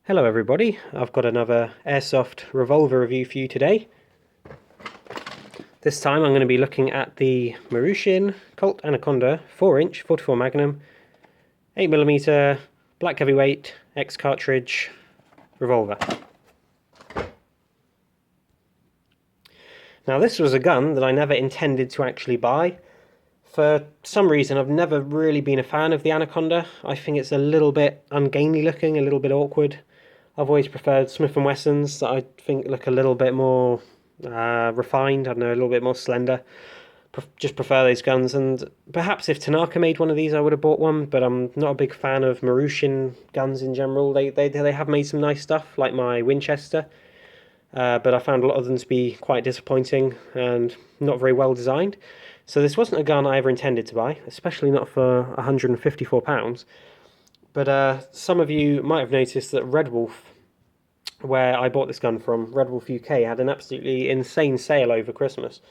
Hello everybody, I've got another Airsoft revolver review for you today. This time I'm going to be looking at the Marushin Colt Anaconda 4-inch 44 Magnum 8mm black heavyweight X-Cartridge revolver. Now this was a gun that I never intended to actually buy. For some reason I've never really been a fan of the Anaconda. I think it's a little bit ungainly looking, a little bit awkward. I've always preferred Smith & Wessons that I think look a little bit more refined, I don't know, a little bit more slender. Just prefer those guns, and perhaps if Tanaka made one of these I would have bought one, but I'm not a big fan of Marushin guns in general. They have made some nice stuff, like my Winchester, but I found a lot of them to be quite disappointing and not very well designed. So this wasn't a gun I ever intended to buy, especially not for £154. But some of you might have noticed that Red Wolf, where I bought this gun from, Red Wolf UK, had an absolutely insane sale over Christmas.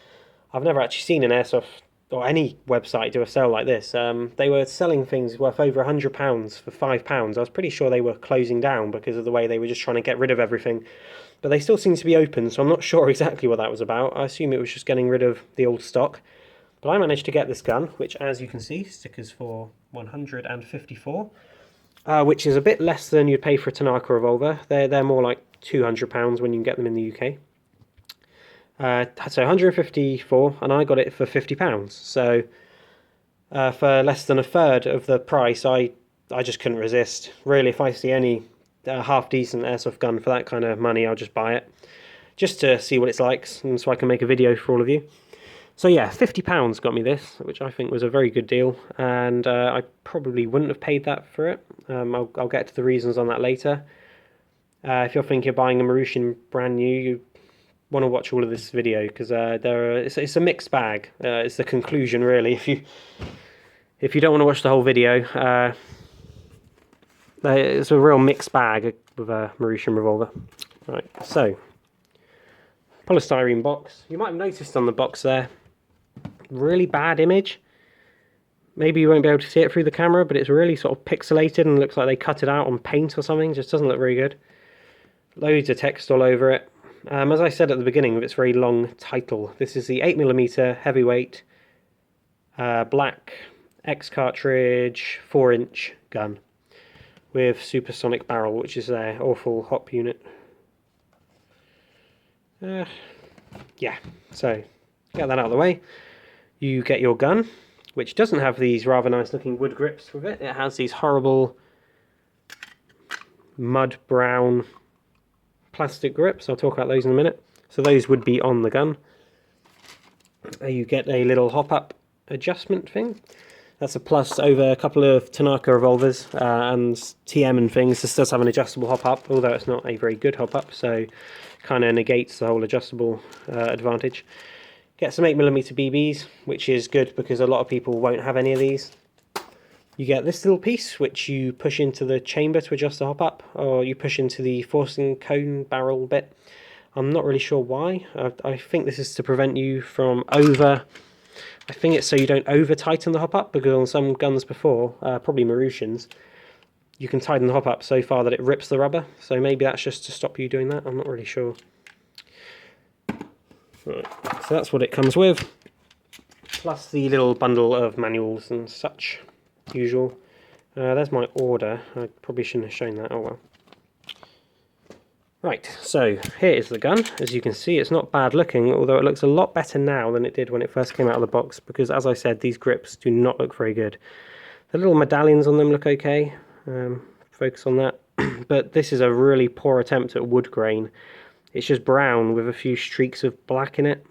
I've never actually seen an Airsoft or any website do a sale like this. They were selling things worth over £100 for £5. I was pretty sure they were closing down because of the way they were just trying to get rid of everything. But they still seem to be open, so I'm not sure exactly what that was about. I assume it was just getting rid of the old stock. But I managed to get this gun, which, as you can see, stickers for £154. Which is a bit less than you'd pay for a Tanaka revolver. They're more like £200 when you can get them in the UK. So 154, and I got it for £50. So for less than a third of the price, I just couldn't resist. Really, if I see any half decent airsoft gun for that kind of money, I'll just buy it, just to see what it's like, and so I can make a video for all of you. So yeah, £50 got me this, which I think was a very good deal, and I probably wouldn't have paid that for it. I'll get to the reasons on that later. If you're thinking of buying a Marushin brand new, you want to watch all of this video, because it's a mixed bag. It's the conclusion, really. If you don't want to watch the whole video, it's a real mixed bag with a Marushin revolver. Right, so polystyrene box. You might have noticed on the box there, really bad image. Maybe you won't be able to see it through the camera, but it's really sort of pixelated and looks like they cut it out on paint or something. Just doesn't look very good. Loads of text all over it. As I said at the beginning of its very long title, this is the 8mm heavyweight black X-Cartridge 4-inch gun with supersonic barrel, which is their awful hop unit. Yeah, so get that out of the way. You get your gun, which doesn't have these rather nice looking wood grips with it. It has these horrible mud brown plastic grips. I'll talk about those in a minute. So those would be on the gun. You get a little hop up adjustment thing. That's a plus over a couple of Tanaka revolvers and TM and things. This does have an adjustable hop up, although it's not a very good hop up, so kind of negates the whole adjustable advantage. Get some 8mm BBs, which is good because a lot of people won't have any of these. You get this little piece, which you push into the chamber to adjust the hop up, or you push into the forcing cone barrel bit. I'm not really sure why. I think this is to prevent you from I think it's so you don't over tighten the hop up, because on some guns before, probably Marushins, you can tighten the hop up so far that it rips the rubber. So maybe that's just to stop you doing that. I'm not really sure. Right, so that's what it comes with, plus the little bundle of manuals and such, usual. There's my order. I probably shouldn't have shown that. Oh well. Right, so here is the gun. As you can see, it's not bad looking, although it looks a lot better now than it did when it first came out of the box, because as I said, these grips do not look very good. The little medallions on them look okay. Focus on that. But this is a really poor attempt at wood grain. It's just brown with a few streaks of black in it.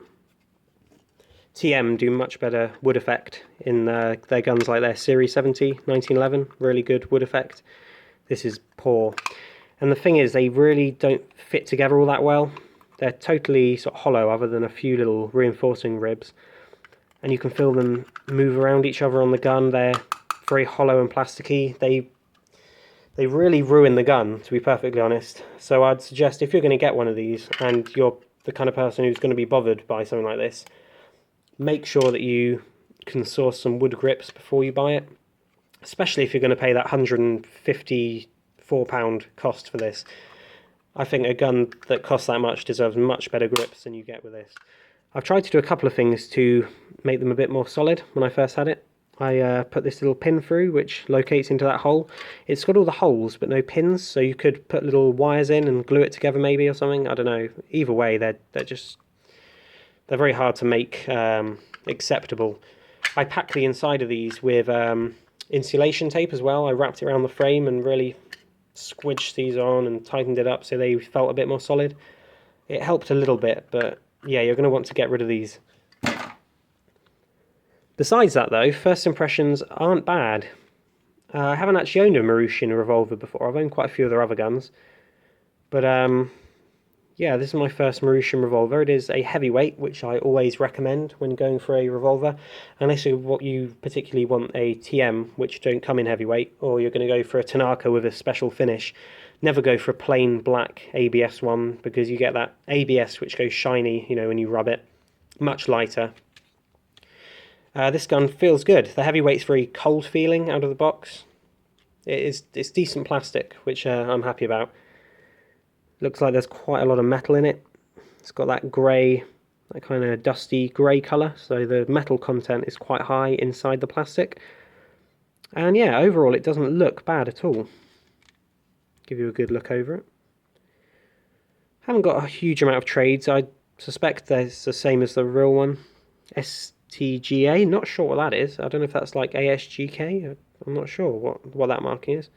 TM do much better wood effect in their guns, like their Series 70, 1911. Really good wood effect. This is poor. And the thing is, they really don't fit together all that well. They're totally sort of hollow, other than a few little reinforcing ribs. And you can feel them move around each other on the gun. They're very hollow and plasticky. They really ruin the gun, to be perfectly honest. So I'd suggest, if you're going to get one of these, and you're the kind of person who's going to be bothered by something like this, make sure that you can source some wood grips before you buy it. Especially if you're going to pay that £154 £4 cost for this. I think a gun that costs that much deserves much better grips than you get with this. I've tried to do a couple of things to make them a bit more solid when I first had it. I put this little pin through which locates into that hole. It's got all the holes but no pins, so you could put little wires in and glue it together maybe or something. I don't know. Either way, they're very hard to make acceptable. I packed the inside of these with insulation tape as well. I wrapped it around the frame and really squidged these on and tightened it up so they felt a bit more solid. It helped a little bit, but yeah, you're going to want to get rid of these. Besides that though, first impressions aren't bad. I haven't actually owned a Marushin revolver before. I've owned quite a few of their other guns. But yeah, this is my first Marushin revolver. It is a heavyweight, which I always recommend when going for a revolver. Unless you particularly want a TM, which don't come in heavyweight, or you're going to go for a Tanaka with a special finish. Never go for a plain black ABS one, because you get that ABS which goes shiny, you know, when you rub it. Much lighter. This gun feels good. The heavyweight's very cold feeling out of the box. It's decent plastic, which I'm happy about. Looks like there's quite a lot of metal in it. It's got that grey, that kind of dusty grey colour, so the metal content is quite high inside the plastic. And yeah, overall it doesn't look bad at all. Give you a good look over it. Haven't got a huge amount of trades. I suspect there's the same as the real one. STGA, not sure what that is. I don't know if that's like ASGK. I'm not sure what that marking is.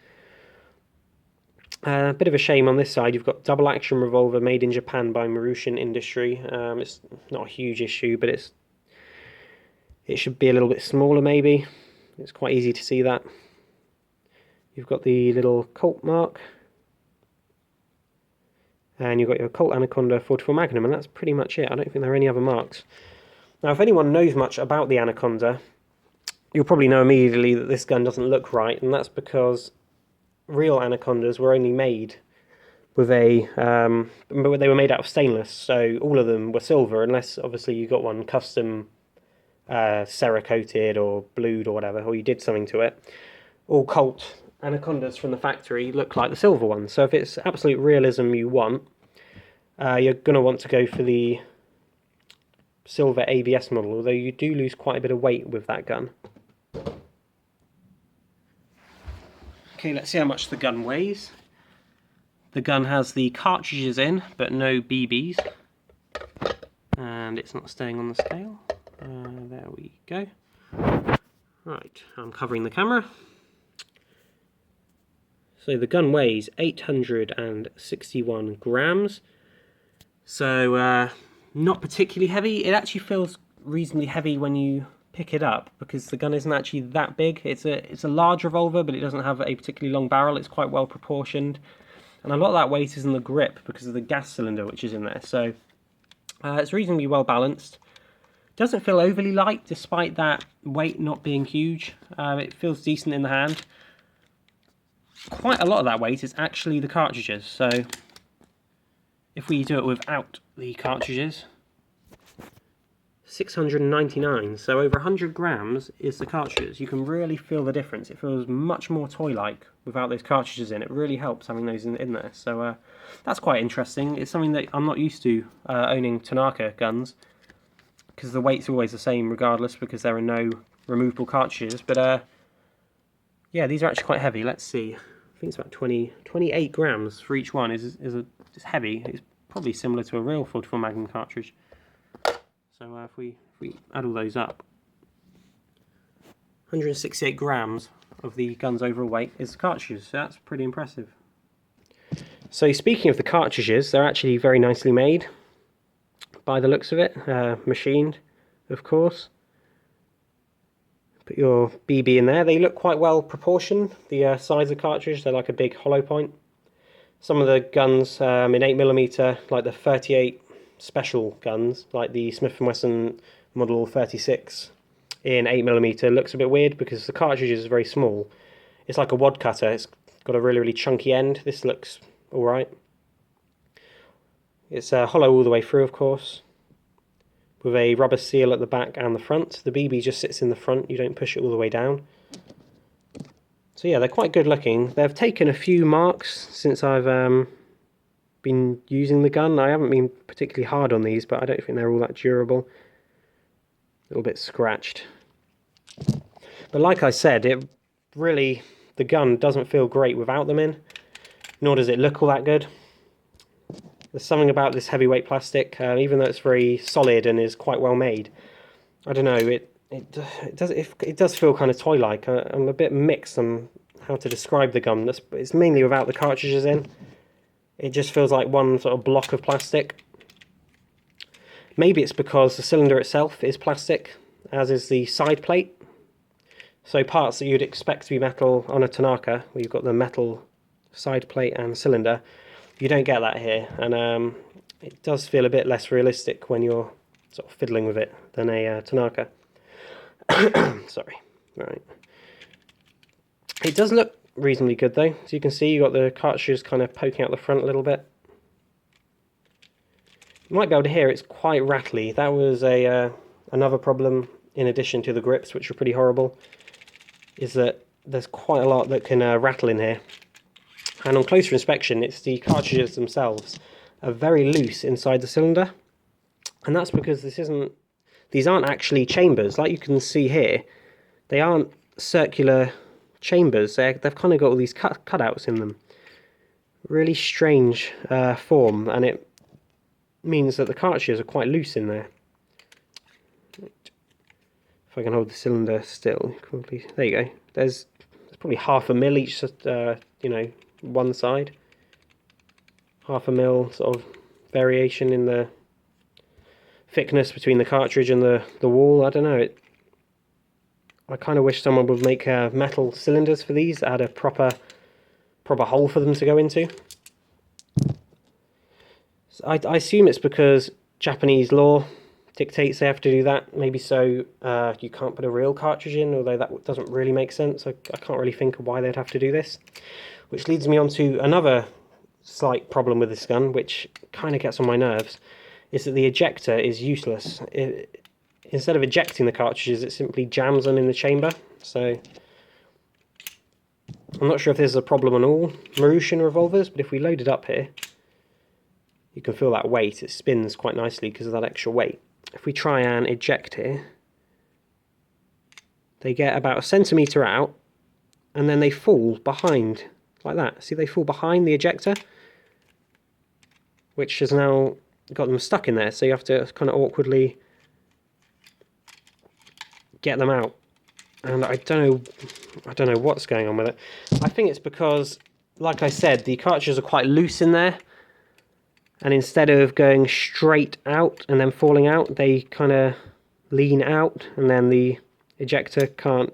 A bit of a shame on this side. You've got double action revolver made in Japan by Marushin Industry. It's not a huge issue, but it should be a little bit smaller maybe. It's quite easy to see that. You've got the little Colt mark. And you've got your Colt Anaconda 44 Magnum, and that's pretty much it. I don't think there are any other marks. Now, if anyone knows much about the Anaconda, you'll probably know immediately that this gun doesn't look right, and that's because real Anacondas were only made with they were made out of stainless, so all of them were silver, unless obviously you got one custom Cerakoted or blued or whatever, or you did something to it. All Colt Anacondas from the factory look like the silver ones, so if it's absolute realism you want, you're going to want to go for the silver ABS model, although you do lose quite a bit of weight with that gun. Okay, let's see how much the gun weighs. The gun has the cartridges in, but no BBs. And it's not staying on the scale. There we go. Right, I'm covering the camera. So the gun weighs 861 grams. So not particularly heavy. It actually feels reasonably heavy when you pick it up, because the gun isn't actually that big. It's a large revolver, but it doesn't have a particularly long barrel. It's quite well proportioned, and a lot of that weight is in the grip because of the gas cylinder which is in there. So it's reasonably well balanced. Doesn't feel overly light despite that weight not being huge. It feels decent in the hand. Quite a lot of that weight is actually the cartridges. So if we do it without the cartridges, 699, so over 100 grams is the cartridges. You can really feel the difference. It feels much more toy-like without those cartridges in. It really helps having those in there. So that's quite interesting. It's something that I'm not used to owning Tanaka guns, because the weight's always the same regardless, because there are no removable cartridges. But yeah, these are actually quite heavy. Let's see. I think it's about 28 grams for each one. Is heavy. It's probably similar to a real 44 Magnum cartridge. So if we add all those up, 168 grams of the gun's overall weight is the cartridges, so that's pretty impressive. So speaking of the cartridges, they're actually very nicely made by the looks of it, machined of course. Put your BB in there. They look quite well proportioned, the size of the cartridge. They're like a big hollow point. Some of the guns in 8mm, like the 38 special guns, like the Smith & Wesson Model 36 in 8mm, looks a bit weird because the cartridge is very small. It's like a wad cutter. It's got a really chunky end. This looks alright. It's hollow all the way through, of course, with a rubber seal at the back and the front. The BB just sits in the front. You don't push it all the way down. So yeah, they're quite good looking. They've taken a few marks since I've been using the gun. I haven't been particularly hard on these, but I don't think they're all that durable. A little bit scratched. But like I said, the gun doesn't feel great without them in, nor does it look all that good. There's something about this heavyweight plastic, even though it's very solid and is quite well made. I don't know, it does feel kind of toy-like. I'm a bit mixed on how to describe the gun. It's mainly without the cartridges in. It just feels like one sort of block of plastic. Maybe it's because the cylinder itself is plastic, as is the side plate. So parts that you'd expect to be metal on a Tanaka, where you've got the metal side plate and cylinder, you don't get that here, and it does feel a bit less realistic when you're sort of fiddling with it than a Tanaka. Sorry. Right. It does look reasonably good though. As you can see, you've got the cartridges kind of poking out the front a little bit. You might be able to hear it's quite rattly. That was another problem, in addition to the grips, which are pretty horrible, is that there's quite a lot that can rattle in here. And on closer inspection, it's the cartridges themselves are very loose inside the cylinder. And that's because these aren't actually chambers. Like you can see here, they aren't circular chambers. They've kind of got all these cutouts in them. Really strange form, and it means that the cartridges are quite loose in there. If I can hold the cylinder still, probably, there you go. There's probably 1/2 mil each, one side. 1/2 mil sort of variation in the thickness between the cartridge and the wall. I don't know. I kind of wish someone would make metal cylinders for these that had a proper hole for them to go into. So I assume it's because Japanese law dictates they have to do that. Maybe so you can't put a real cartridge in, although that doesn't really make sense. I can't really think of why they'd have to do this. Which leads me on to another slight problem with this gun, which kind of gets on my nerves, is that the ejector is useless. Instead of ejecting the cartridges, it simply jams them in the chamber. So I'm not sure if this is a problem on all Marushin revolvers, but if we load it up here, you can feel that weight. It spins quite nicely because of that extra weight. If we try and eject here, they get about 1 centimetre out, and then they fall behind, like that. See, they fall behind the ejector, which has now got them stuck in there, so you have to kind of awkwardly get them out. And I don't know what's going on with it. I think it's because, like I said, the cartridges are quite loose in there, and instead of going straight out and then falling out, they kind of lean out, and then the ejector can't,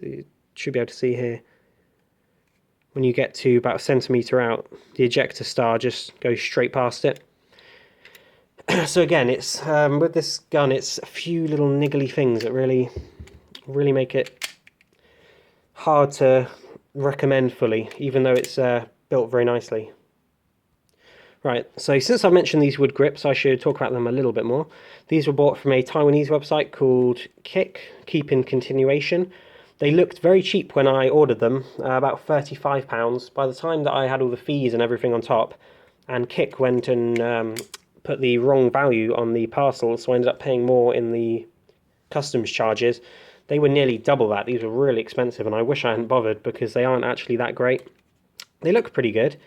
you should be able to see here, when you get to about 1 centimetre out, the ejector star just goes straight past it. So again, it's with this gun, it's a few little niggly things that really make it hard to recommend fully, even though it's built very nicely. Right, so since I've mentioned these wood grips, I should talk about them a little bit more. These were bought from a Taiwanese website called Keep in Continuation. They looked very cheap when I ordered them, about £35. By the time that I had all the fees and everything on top, and Kik went and put the wrong value on the parcel, so I ended up paying more in the customs charges. They were nearly double that. These were really expensive, and I wish I hadn't bothered because they aren't actually that great. They look pretty good,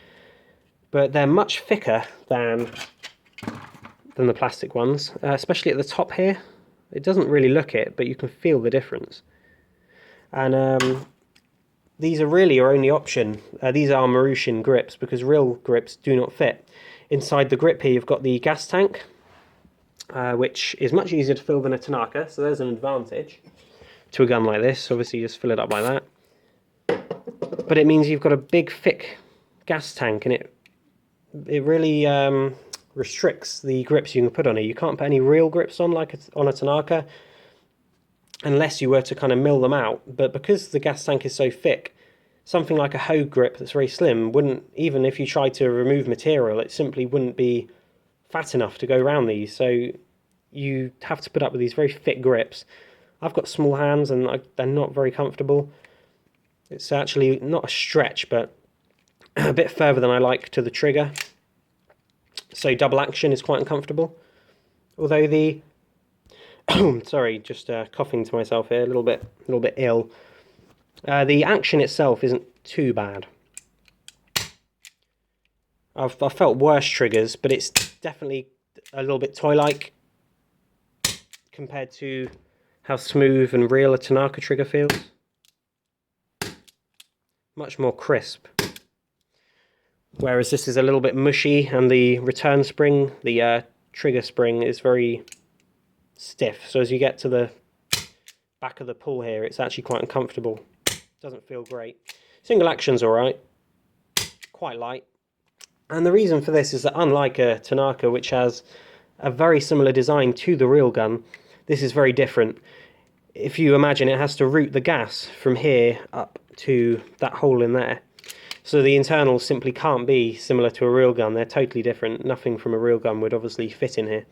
but they're much thicker than the plastic ones, especially at the top here. It doesn't really look it, but you can feel the difference. And these are really your only option. These are Marushin grips, because real grips do not fit. Inside the grip here you've got the gas tank, which is much easier to fill than a Tanaka, so there's an advantage to a gun like this. Obviously you just fill it up like that. But it means you've got a big thick gas tank, and it really restricts the grips you can put on it. You can't put any real grips on like on a Tanaka unless you were to kind of mill them out. But because the gas tank is so thick, something like a Hogue grip that's very slim wouldn't, even if you tried to remove material, it simply wouldn't be fat enough to go around these. So you have to put up with these very thick grips. I've got small hands and they're not very comfortable. It's actually not a stretch, but a bit further than I like to the trigger. So double action is quite uncomfortable. Although the sorry, just coughing to myself here, a little bit ill. The action itself isn't too bad. I've felt worse triggers, but it's definitely a little bit toy-like compared to how smooth and real a Tanaka trigger feels. Much more crisp. Whereas this is a little bit mushy, and the return spring, the trigger spring, is very stiff. So as you get to the back of the pull here, it's actually quite uncomfortable. Doesn't feel great. Single action's alright. Quite light. And the reason for this is that unlike a Tanaka, which has a very similar design to the real gun, this is very different. If you imagine, it has to route the gas from here up to that hole in there. So the internals simply can't be similar to a real gun. They're totally different. Nothing from a real gun would obviously fit in here.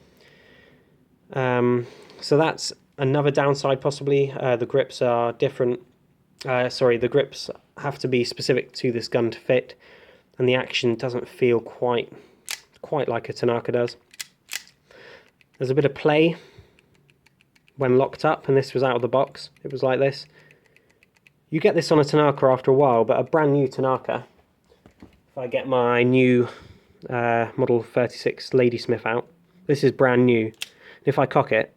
So that's another downside possibly. The grips are different. The grips have to be specific to this gun to fit, and the action doesn't feel quite like a Tanaka does. There's a bit of play when locked up, and this was out of the box. It was like this. You get this on a Tanaka after a while, but a brand new Tanaka, if I get my new Model 36 Ladysmith out, this is brand new. If I cock it,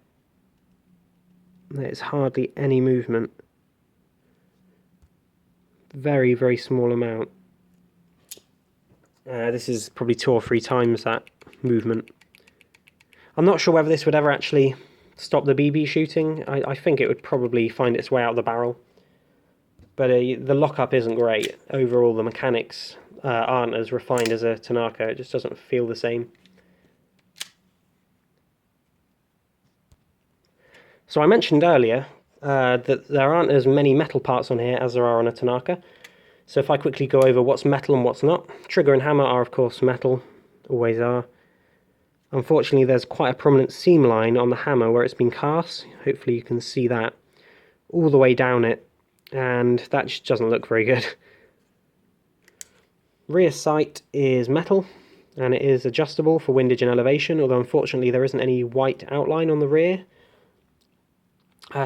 there's hardly any movement. Very, very small amount. This is probably 2 or 3 times that movement. I'm not sure whether this would ever actually stop the BB shooting. I think it would probably find its way out of the barrel. But the lockup isn't great. Overall, the mechanics aren't as refined as a Tanaka. It just doesn't feel the same. So I mentioned earlier that there aren't as many metal parts on here as there are on a Tanaka. So if I quickly go over what's metal and what's not. Trigger and hammer are of course metal, always are. Unfortunately there's quite a prominent seam line on the hammer where it's been cast. Hopefully you can see that all the way down it, and that just doesn't look very good. Rear sight is metal, and it is adjustable for windage and elevation, although unfortunately there isn't any white outline on the rear.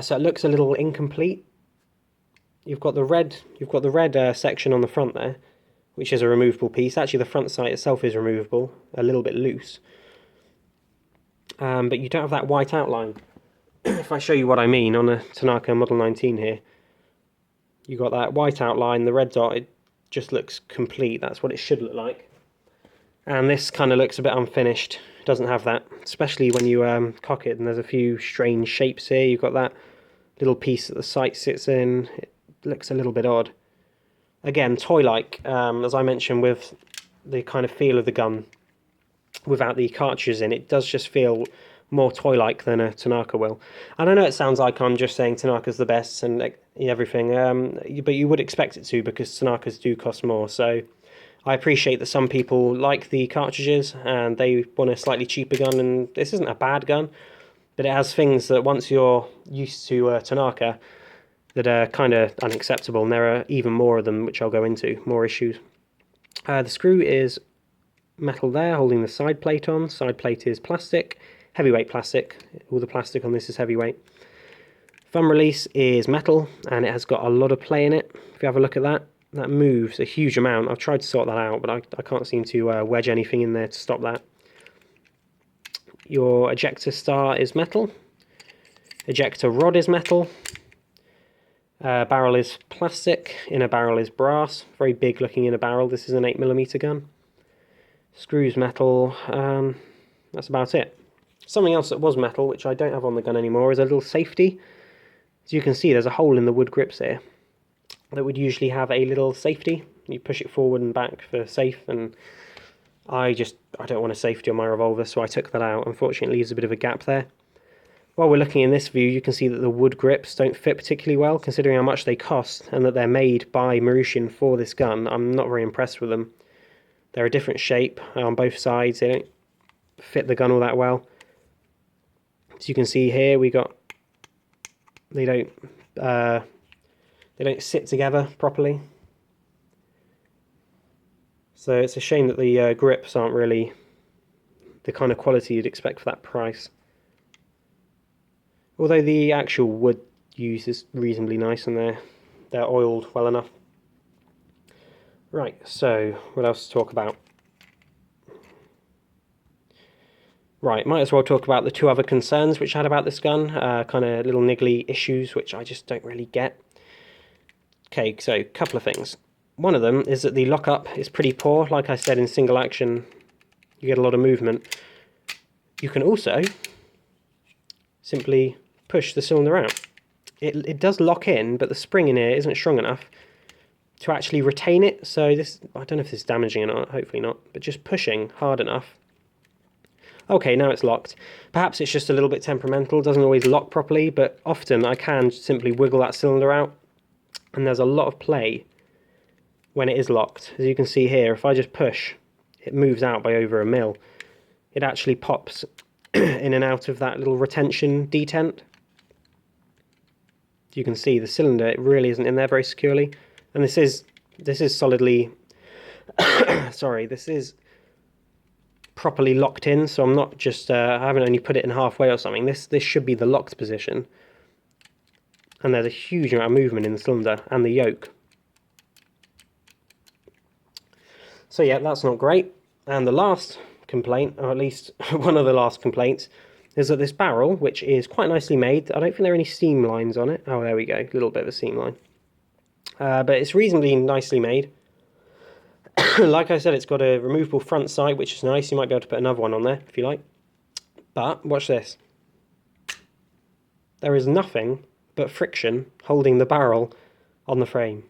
So it looks a little incomplete. You've got the red section on the front there, which is a removable piece. Actually, the front sight itself is removable, a little bit loose. But you don't have that white outline. If I show you what I mean, on a Tanaka Model 19 here, you've got that white outline, the red dot, it just looks complete. That's what it should look like. And this kind of looks a bit unfinished. It doesn't have that, especially when you cock it, and there's a few strange shapes here. You've got that little piece that the sight sits in. It looks a little bit odd. Again, toy-like, as I mentioned, with the kind of feel of the gun without the cartridges in. It does just feel more toy-like than a Tanaka will. And I know it sounds like I'm just saying Tanaka's the best and everything, but you would expect it to, because Tanakas do cost more. So I appreciate that some people like the cartridges and they want a slightly cheaper gun, and this isn't a bad gun, but it has things that once you're used to Tanaka that are kind of unacceptable, and there are even more of them, which I'll go into, more issues. The screw is metal there, holding the side plate on. Side plate is plastic, heavyweight plastic. All the plastic on this is heavyweight. Thumb release is metal, and it has got a lot of play in it. If you have a look at that, that moves a huge amount. I've tried to sort that out, but I can't seem to wedge anything in there to stop that. Your ejector star is metal. Ejector rod is metal. Barrel is plastic. Inner barrel is brass. Very big looking inner barrel. This is an 8mm gun. Screws metal. That's about it. Something else that was metal, which I don't have on the gun anymore, is a little safety. As you can see, there's a hole in the wood grips here that would usually have a little safety. You push it forward and back for safe, and I don't want a safety on my revolver, so I took that out. Unfortunately, it leaves a bit of a gap there. While we're looking in this view, you can see that the wood grips don't fit particularly well, considering how much they cost, and that they're made by Marushin for this gun. I'm not very impressed with them. They're a different shape on both sides. They don't fit the gun all that well. As you can see here, they don't They don't sit together properly. So it's a shame that the grips aren't really the kind of quality you'd expect for that price. Although the actual wood used is reasonably nice and they're oiled well enough. Right, so what else to talk about? Right, might as well talk about the two other concerns which I had about this gun, kind of little niggly issues which I just don't really get. Okay, so a couple of things. One of them is that the lockup is pretty poor. Like I said, in single action you get a lot of movement. You can also simply push the cylinder out. It does lock in, but the spring in here isn't strong enough to actually retain it. So this, I don't know if this is damaging or not, hopefully not, but just pushing hard enough. Okay, now it's locked. Perhaps it's just a little bit temperamental, doesn't always lock properly, but often I can simply wiggle that cylinder out, and there's a lot of play when it is locked. As you can see here, if I just push, it moves out by over a mil. It actually pops in and out of that little retention detent. You can see the cylinder, it really isn't in there very securely. And this is solidly, sorry, this is properly locked in, so I'm not just, I haven't only put it in halfway or something. This should be the locked position. And there's a huge amount of movement in the cylinder and the yoke. So yeah, that's not great. And the last complaint, or at least one of the last complaints, is that this barrel, which is quite nicely made, I don't think there are any seam lines on it. Oh, there we go, a little bit of a seam line. But it's reasonably nicely made. Like I said, it's got a removable front sight, which is nice. You might be able to put another one on there if you like. But watch this. There is nothing but friction holding the barrel on the frame.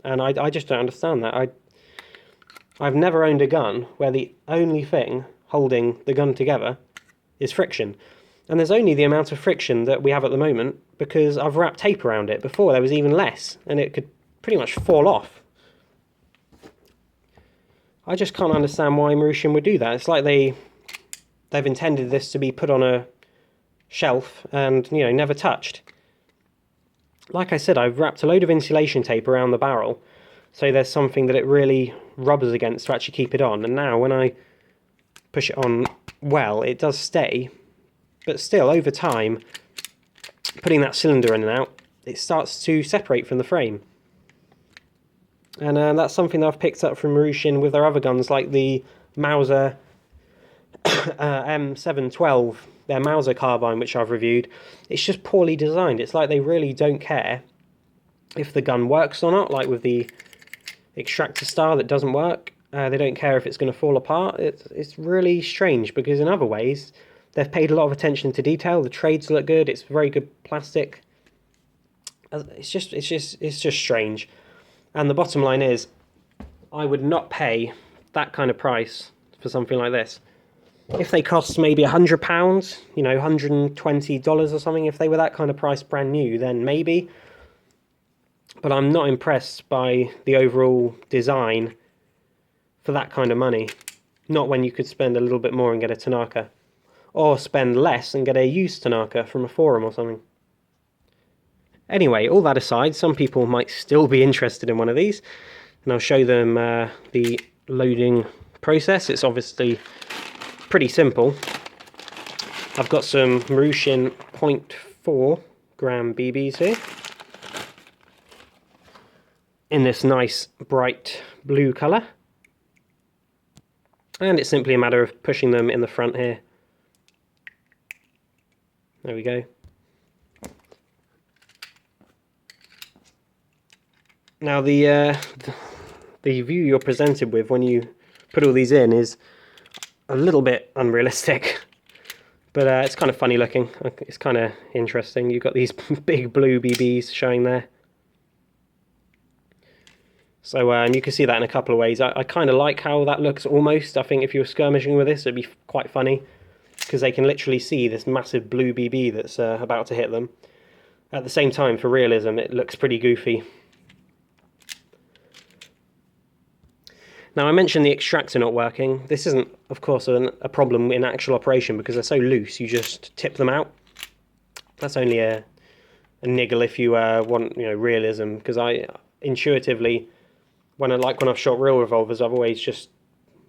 And I just don't understand that. I've never owned a gun where the only thing holding the gun together is friction. And there's only the amount of friction that we have at the moment because I've wrapped tape around it. Before there was even less, and it could pretty much fall off. I just can't understand why Marushin would do that. It's like they've intended this to be put on a shelf and, you know, never touched. Like I said, I've wrapped a load of insulation tape around the barrel, so there's something that it really rubs against to actually keep it on. And now when I push it on well, it does stay, but still over time, putting that cylinder in and out, it starts to separate from the frame. And that's something that I've picked up from Marushin with their other guns, like the Mauser M712, their Mauser carbine, which I've reviewed. It's just poorly designed. It's like they really don't care if the gun works or not, like with the extractor star that doesn't work. They don't care if it's going to fall apart. It's really strange, because in other ways, they've paid a lot of attention to detail. The trades look good. It's very good plastic. It's just strange. And the bottom line is, I would not pay that kind of price for something like this. If they cost maybe £100, you know, $120 or something, if they were that kind of price brand new, then maybe. But I'm not impressed by the overall design for that kind of money. Not when you could spend a little bit more and get a Tanaka. Or spend less and get a used Tanaka from a forum or something. Anyway, all that aside, some people might still be interested in one of these, and I'll show them the loading process. It's obviously pretty simple. I've got some Marushin 0.4 gram BBs here, in this nice bright blue colour, and it's simply a matter of pushing them in the front here. There we go. Now the view you're presented with when you put all these in is a little bit unrealistic, but it's kind of funny looking. It's kind of interesting. You've got these big blue BBs showing there. So and you can see that in a couple of ways. I kind of like how that looks almost. I think if you were skirmishing with this, it'd be quite funny, because they can literally see this massive blue BB that's about to hit them. At the same time, for realism, it looks pretty goofy. Now, I mentioned the extractor not working. This isn't, of course, a problem in actual operation because they're so loose, you just tip them out. That's only a niggle if you want, you know, realism, because I intuitively, when I've shot real revolvers, I've always just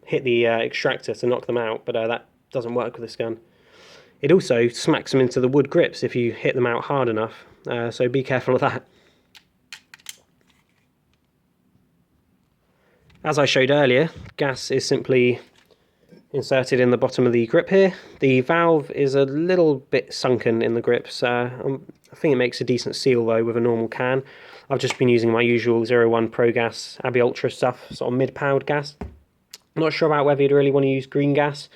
hit the extractor to knock them out, but that doesn't work with this gun. It also smacks them into the wood grips if you hit them out hard enough, so be careful of that. As I showed earlier, gas is simply inserted in the bottom of the grip here. The valve is a little bit sunken in the grips. I think it makes a decent seal though with a normal can. I've just been using my usual 01 Pro Gas Abbey Ultra stuff, sort of mid-powered gas. I'm not sure about whether you'd really want to use green gas.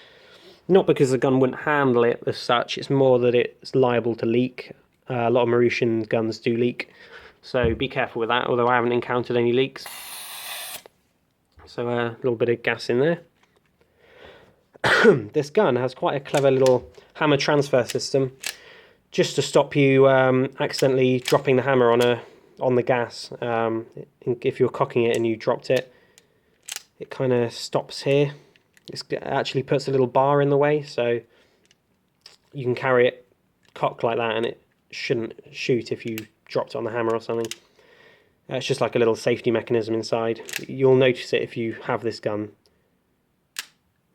Not because the gun wouldn't handle it as such, it's more that it's liable to leak. A lot of Marushin guns do leak, so be careful with that, although I haven't encountered any leaks. So a little bit of gas in there. This gun has quite a clever little hammer transfer system, just to stop you accidentally dropping the hammer on the gas. If you're cocking it and you dropped it, it kind of stops here. It actually puts a little bar in the way, so you can carry it cocked like that and it shouldn't shoot if you dropped it on the hammer or something. It's just like a little safety mechanism inside. You'll notice it if you have this gun.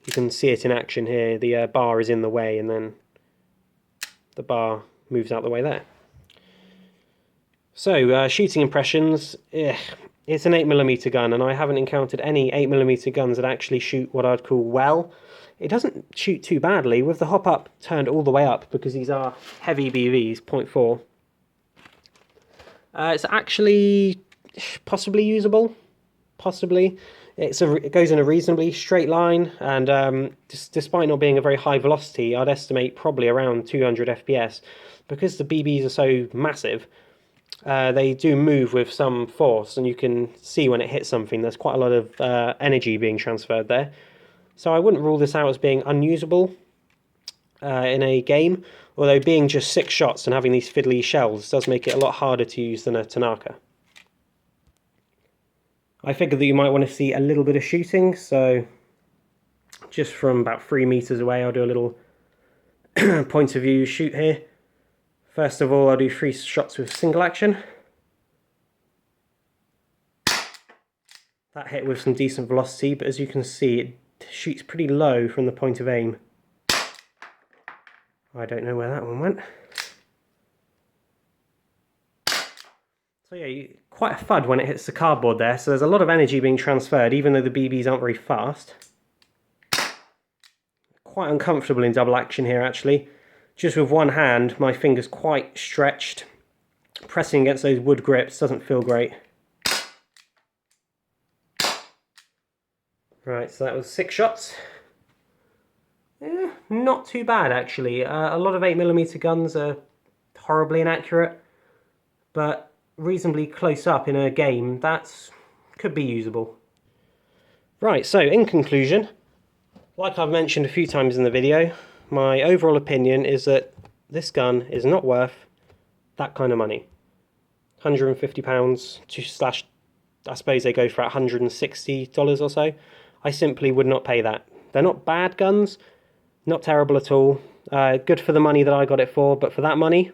You can see it in action here. The bar is in the way and then the bar moves out the way there. So, shooting impressions. It's an 8mm gun, and I haven't encountered any 8mm guns that actually shoot what I'd call well. It doesn't shoot too badly, with the hop up turned all the way up, because these are heavy BVs, 0.4. It's actually possibly usable, possibly. It goes in a reasonably straight line, and despite not being a very high velocity, I'd estimate probably around 200 FPS. Because the BBs are so massive, they do move with some force, and you can see when it hits something there's quite a lot of energy being transferred there. So I wouldn't rule this out as being unusable in a game, although being just 6 shots and having these fiddly shells does make it a lot harder to use than a Tanaka. I figured that you might want to see a little bit of shooting, so just from about 3 meters away I'll do a little point of view shoot here. First of all, I'll do 3 shots with single action. That hit with some decent velocity, but as you can see, it shoots pretty low from the point of aim. I don't know where that one went. So yeah, quite a thud when it hits the cardboard there, so there's a lot of energy being transferred, even though the BBs aren't very fast. Quite uncomfortable in double action here, actually. Just with one hand, my finger's quite stretched. Pressing against those wood grips doesn't feel great. Right, so that was 6 shots. Yeah, not too bad actually. A lot of 8mm guns are horribly inaccurate, but reasonably close up in a game, could be usable. Right, so in conclusion, like I've mentioned a few times in the video, my overall opinion is that this gun is not worth that kind of money. £150 to I suppose they go for $160 or so. I simply would not pay that. They're not bad guns, not terrible at all. Good for the money that I got it for, but for that money,